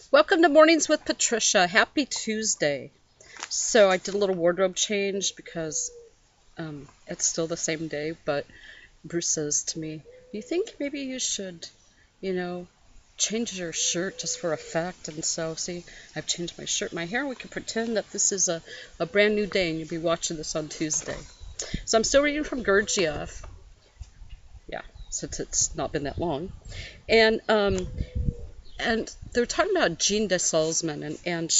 Welcome to Mornings with Patricia. Happy Tuesday. So I did a little wardrobe change because it's still the same day, but Bruce says to me, "Do you think maybe you should, you know, change your shirt just for effect?" And so, see, I've changed my shirt, my hair. We can pretend that this is a brand new day and you'll be watching this on Tuesday. So I'm still reading from Gurdjieff. Yeah, since it's not been that long. And they're talking about Jean de Salzman, and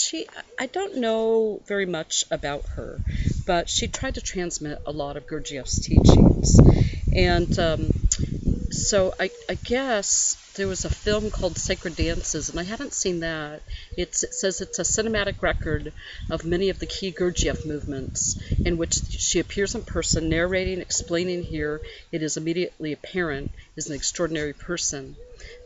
I don't know very much about her, but she tried to transmit a lot of Gurdjieff's teachings. And so I guess there was a film called Sacred Dances, and I haven't seen that. It says it's a cinematic record of many of the key Gurdjieff movements, in which she appears in person, narrating, explaining here. It is immediately apparent is an extraordinary person.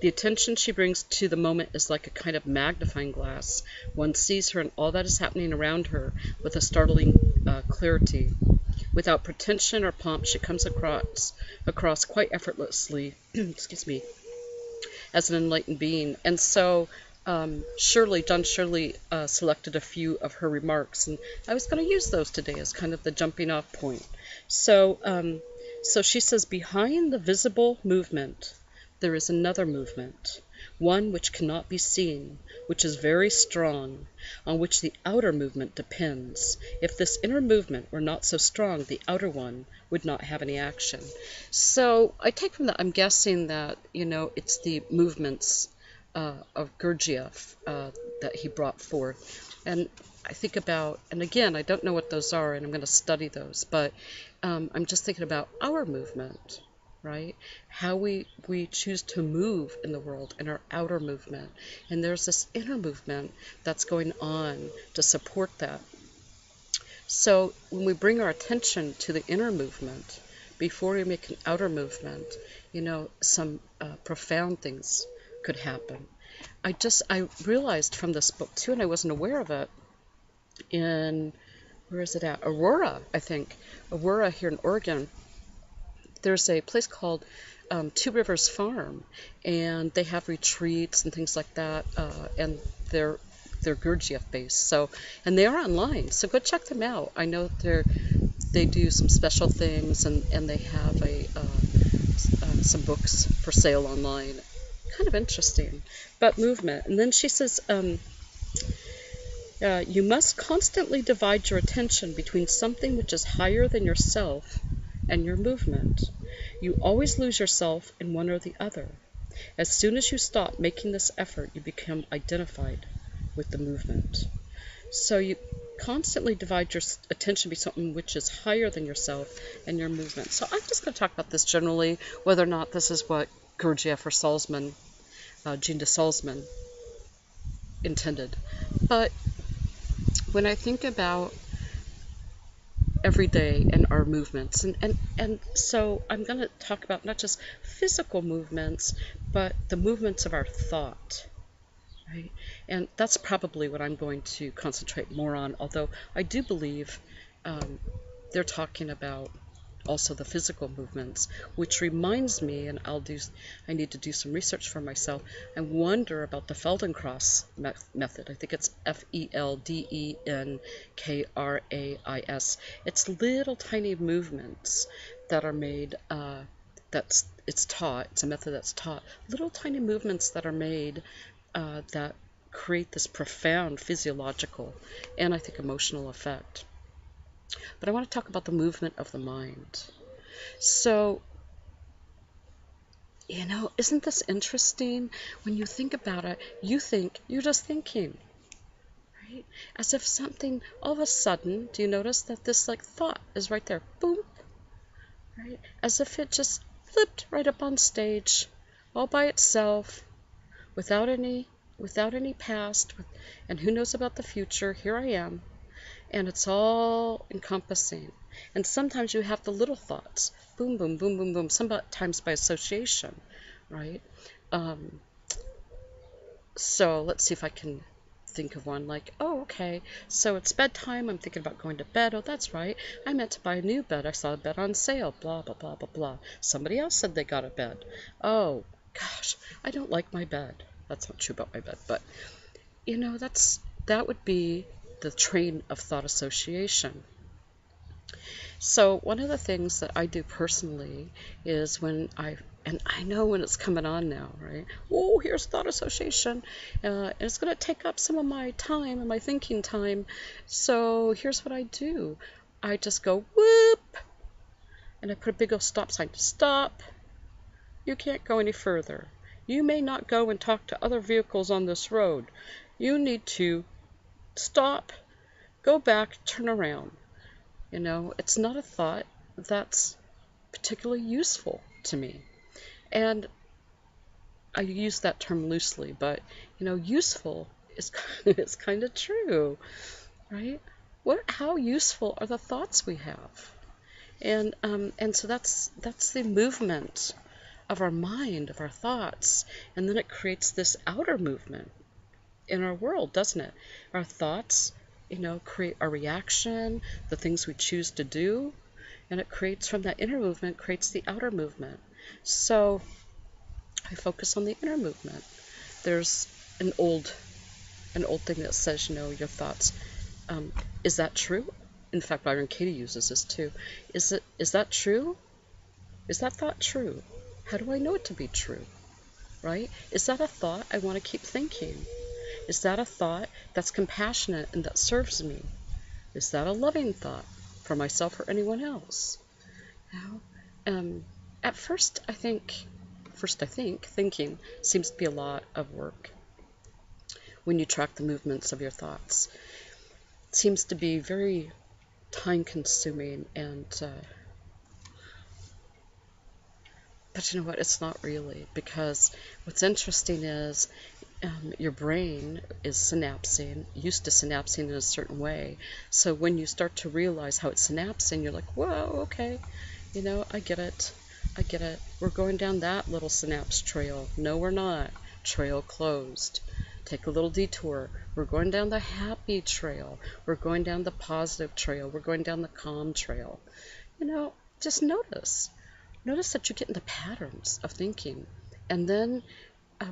The attention she brings to the moment is like a kind of magnifying glass. One sees her and all that is happening around her with a startling clarity. Without pretension or pomp, she comes across quite effortlessly, excuse me, as an enlightened being. And so John Shirley selected a few of her remarks, and I was going to use those today as kind of the jumping off point. So she says, behind the visible movement, there is another movement, one which cannot be seen, which is very strong, on which the outer movement depends. If this inner movement were not so strong, the outer one would not have any action. So I take from that, I'm guessing that, it's the movements of Gurdjieff that he brought forth. And I think about, and again, I don't know what those are, and I'm going to study those, but I'm just thinking about our movement, right? How we choose to move in the world, in our outer movement. And there's this inner movement that's going on to support that. So when we bring our attention to the inner movement, before we make an outer movement, some profound things could happen. I realized from this book too, and I wasn't aware of it, where is it at? Aurora, I think. Aurora here in Oregon. There's a place called Two Rivers Farm, and they have retreats and things like that, and they're Gurdjieff based. So, and they are online, so go check them out. I know they do some special things, and they have some books for sale online. Kind of interesting, but movement. And then she says, you must constantly divide your attention between something which is higher than yourself and your movement. You always lose yourself in one or the other. As soon as you stop making this effort, you become identified with the movement. So you constantly divide your attention between something which is higher than yourself and your movement. So I'm just going to talk about this generally, whether or not this is what Gurdjieff or Salzman, Jean de Salzman, intended. But when I think about every day and our movements, and so I'm going to talk about not just physical movements, but the movements of our thought, right? And that's probably what I'm going to concentrate more on, although I do believe they're talking about also the physical movements, which reminds me, and I need to do some research for myself. I wonder about the Feldenkrais method. I think it's Feldenkrais. It's little tiny movements that are made, it's a method that's taught, little tiny movements that are made that create this profound physiological and I think emotional effect. But I want to talk about the movement of the mind. So, isn't this interesting? When you think about it, you think you're just thinking, right? As if something, all of a sudden, do you notice that this thought is right there? Boom, right? As if it just flipped right up on stage, all by itself, without any past, and who knows about the future. Here I am. And it's all encompassing. And sometimes you have the little thoughts, boom, boom, boom, boom, boom, sometimes by association, right? So let's see if I can think of one oh, okay, so it's bedtime, I'm thinking about going to bed. Oh, that's right, I meant to buy a new bed. I saw a bed on sale, blah, blah, blah, blah, blah. Somebody else said they got a bed. Oh, gosh, I don't like my bed. That's not true about my bed, but that would be the train of thought association. So one of the things that I do personally is and I know when it's coming on now, right? Oh, here's thought association. And it's going to take up some of my time and my thinking time. So here's what I do. I just go whoop, and I put a big old stop sign. Stop. You can't go any further. You may not go and talk to other vehicles on this road. You need to stop, go back, turn around. It's not a thought that's particularly useful to me. And I use that term loosely, but useful is is kind of true, right? How useful are the thoughts we have? And so that's the movement of our mind, of our thoughts, and then it creates this outer movement in our world, doesn't it? Our thoughts, create our reaction, the things we choose to do, and it creates from that inner movement, creates the outer movement. So I focus on the inner movement. There's an old thing that says, your thoughts. Is that true? In fact, Byron Katie uses this too. Is that true? Is that thought true? How do I know it to be true? Right? Is that a thought I want to keep thinking? Is that a thought that's compassionate and that serves me? Is that a loving thought for myself or anyone else? At first I think thinking seems to be a lot of work. When you track the movements of your thoughts, it seems to be very time-consuming, but you know what? It's not really, because what's interesting is your brain is used to synapsing in a certain way. So when you start to realize how it's synapsing, you're like, whoa, okay, I get it. We're going down that little synapse trail. No, we're not. Trail closed. Take a little detour. We're going down the happy trail. We're going down the positive trail. We're going down the calm trail. Just notice. Notice that you get into patterns of thinking. And then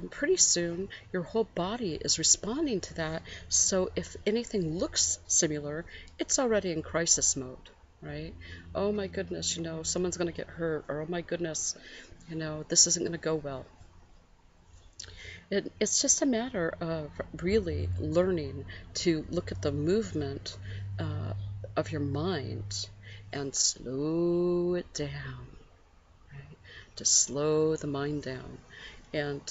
pretty soon your whole body is responding to that. So if anything looks similar, it's already in crisis mode, right? Oh my goodness, someone's going to get hurt, or oh my goodness, this isn't going to go well. It's just a matter of really learning to look at the movement of your mind and slow it down, right? To slow the mind down. And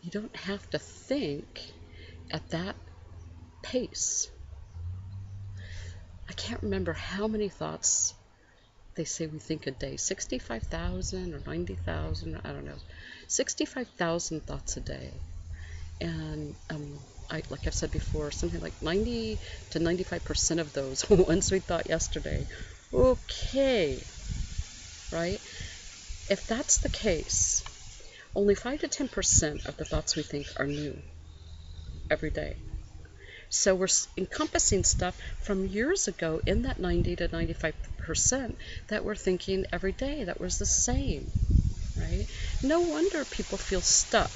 you don't have to think at that pace. I can't remember how many thoughts they say we think a day. 65,000 or 90,000, I don't know. 65,000 thoughts a day. And like I've said before, something like 90 to 95% of those ones we thought yesterday. Okay, right? If that's the case, only 5 to 10% of the thoughts we think are new every day. So we're encompassing stuff from years ago in that 90 to 95% that we're thinking every day that was the same, right? No wonder people feel stuck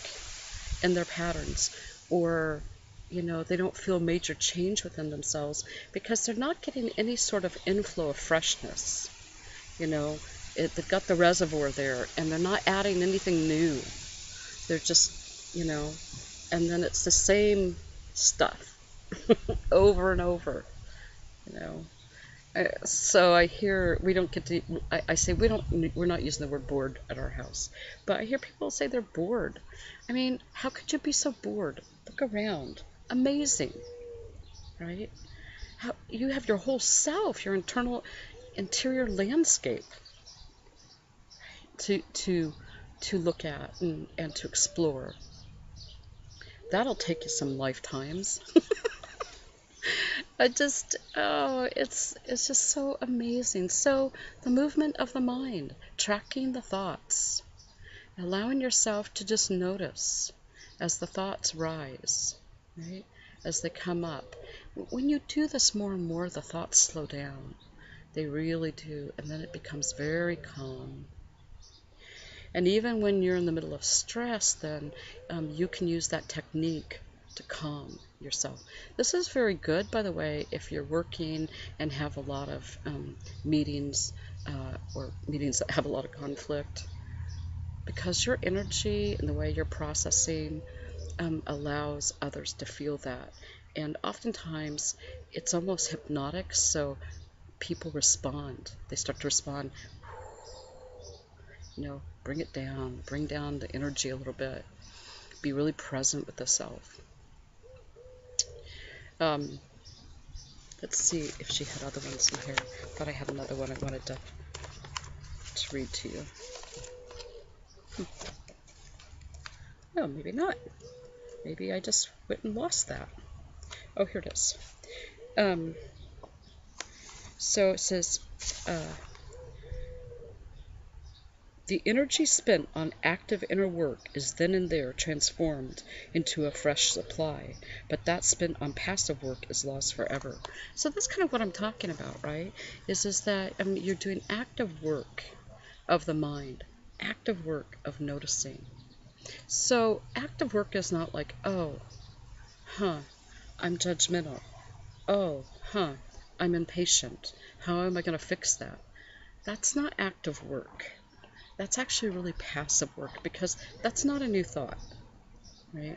in their patterns, or they don't feel major change within themselves, because they're not getting any sort of inflow of freshness. They've got the reservoir there, and they're not adding anything new. They're just, and then it's the same stuff over and over, So I hear we don't get to. I say we're not using the word bored at our house, but I hear people say they're bored. I mean, how could you be so bored? Look around. Amazing, right? How you have your whole self, your interior landscape to look at and to explore. That'll take you some lifetimes. It's just so amazing. So the movement of the mind, tracking the thoughts, allowing yourself to just notice as the thoughts rise, right? As they come up. When you do this more and more, the thoughts slow down. They really do. And then it becomes very calm. And even when you're in the middle of stress, then you can use that technique to calm yourself. This is very good, by the way, if you're working and have a lot of meetings or meetings that have a lot of conflict, because your energy and the way you're processing allows others to feel that. And oftentimes it's almost hypnotic, so people respond. They start to respond, bring it down, bring down the energy a little bit. Be really present with the self. Let's see if she had other ones in here. I thought I had another one I wanted to read to you. No, maybe not. Maybe I just went and lost that. Oh, here it is. So it says, the energy spent on active inner work is then and there transformed into a fresh supply, but that spent on passive work is lost forever. So that's kind of what I'm talking about, right? Is that you're doing active work of the mind, active work of noticing. So active work is not like, oh, I'm judgmental. Oh, I'm impatient. How am I going to fix that? That's not active work. That's actually really passive work, because that's not a new thought, right?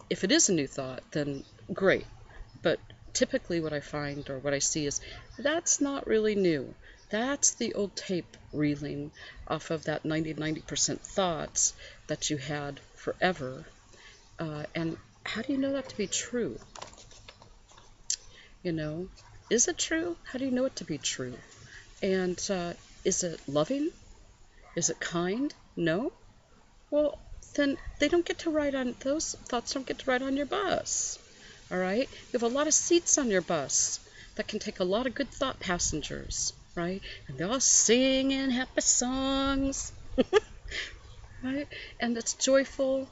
If it is a new thought, then great. But typically what I find, or what I see, is that's not really new. That's the old tape reeling off of that 90% thoughts that you had forever. And how do you know that to be true? Is it true? How do you know it to be true? And is it loving? Is it kind? No? Well, then they don't get to ride on, those thoughts don't get to ride on your bus. All right? You have a lot of seats on your bus that can take a lot of good thought passengers, right? And they're all singing happy songs, right? And it's joyful.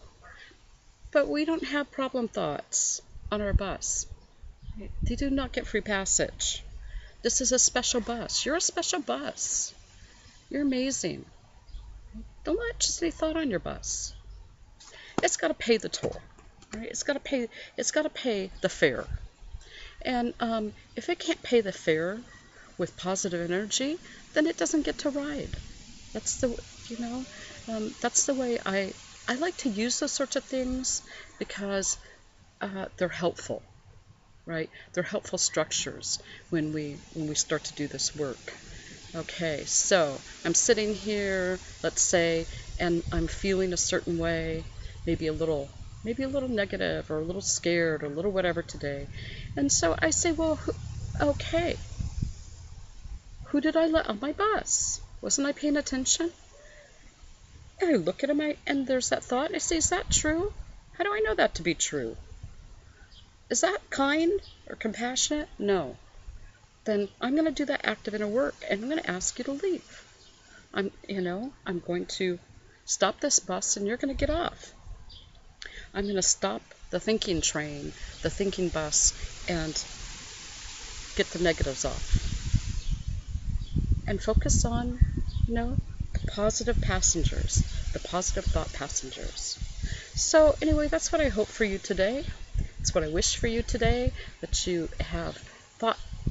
But we don't have problem thoughts on our bus. They do not get free passage. This is a special bus. You're a special bus. You're amazing. Don't let just any thought on your bus. It's got to pay the toll, right? It's got to pay the fare. And if it can't pay the fare with positive energy, then it doesn't get to ride. That's the that's the way I like to use those sorts of things, because they're helpful, right? They're helpful structures when we start to do this work. Okay, so I'm sitting here, let's say, and I'm feeling a certain way, maybe a little negative, or a little scared, or a little whatever today. And so I say, well, okay, who did I let on my bus? Wasn't I paying attention? And I look at him, and there's that thought, and I say, is that true? How do I know that to be true? Is that kind or compassionate? No. Then I'm going to do that active inner work, and I'm going to ask you to leave. I'm going to stop this bus, and you're going to get off. I'm going to stop the thinking train, the thinking bus, and get the negatives off. And focus on, the positive passengers, the positive thought passengers. So anyway, that's what I hope for you today. It's what I wish for you today, that you have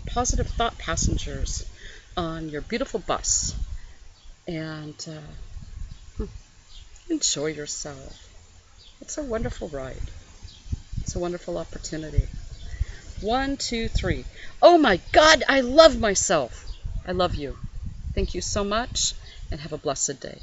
positive thought passengers on your beautiful bus, and enjoy yourself. It's a wonderful ride. It's a wonderful opportunity. 1, 2, 3. Oh my God, I love myself. I love you. Thank you so much, and have a blessed day.